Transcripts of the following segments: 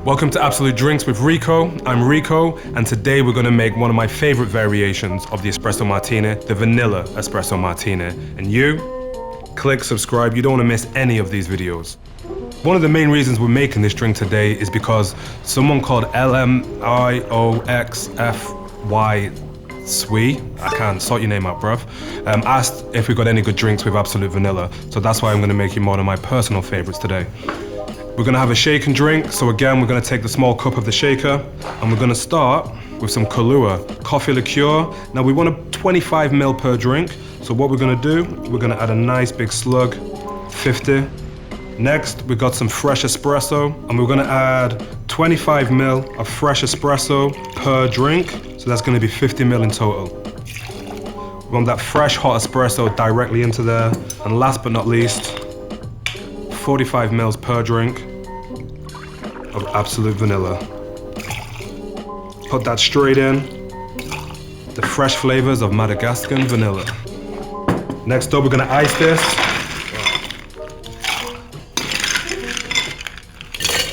Welcome to Absolut Drinks with Rico. I'm Rico, and today we're gonna make one of my favorite variations of the Espresso Martini, the Vanilla Espresso Martini. And you, click subscribe, you don't wanna miss any of these videos. One of the main reasons we're making this drink today is because someone called LMIOXFY Sweet, I can't sort your name out, bruv, asked if we got any good drinks with Absolut Vanilla. So that's why I'm gonna make you one of my personal favorites today. We're gonna have a shake and drink. So again, we're gonna take the small cup of the shaker and we're gonna start with some Kahlúa, coffee liqueur. Now we want a 25 ml per drink. So what we're gonna do, we're gonna add a nice big slug, 50. Next, we got some fresh espresso and we're gonna add 25 ml of fresh espresso per drink. So that's gonna be 50 ml in total. We want that fresh hot espresso directly into there. And last but not least, 45 ml per drink of Absolut Vanilla. Put that straight in. The fresh flavors of Madagascar vanilla. Next up, we're gonna ice this.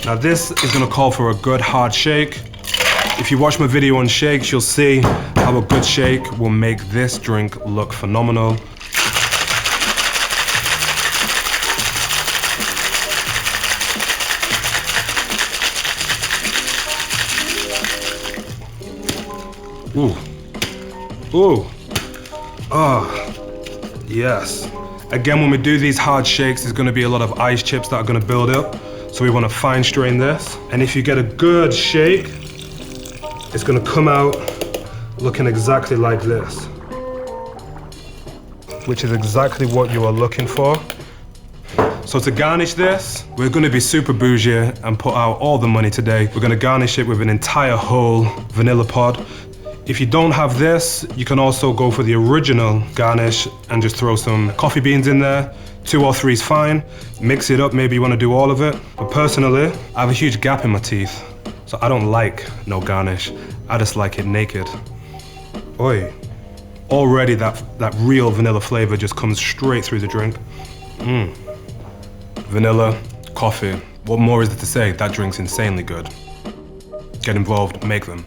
Now this is gonna call for a good hard shake. If you watch my video on shakes, you'll see how a good shake will make this drink look phenomenal. Ooh, ooh, ah, yes. Again, when we do these hard shakes, there's gonna be a lot of ice chips that are gonna build up. So we wanna fine strain this. And if you get a good shake, it's gonna come out looking exactly like this, which is exactly what you are looking for. So to garnish this, we're gonna be super bougie and put out all the money today. We're gonna garnish it with an entire whole vanilla pod. If you don't have this, you can also go for the original garnish and just throw some coffee beans in there. 2 or 3 is fine. Mix it up, maybe you want to do all of it. But personally, I have a huge gap in my teeth, so I don't like no garnish. I just like it naked. Oi. Already that real vanilla flavor just comes straight through the drink. Vanilla, coffee. What more is there to say? That drink's insanely good. Get involved, make them.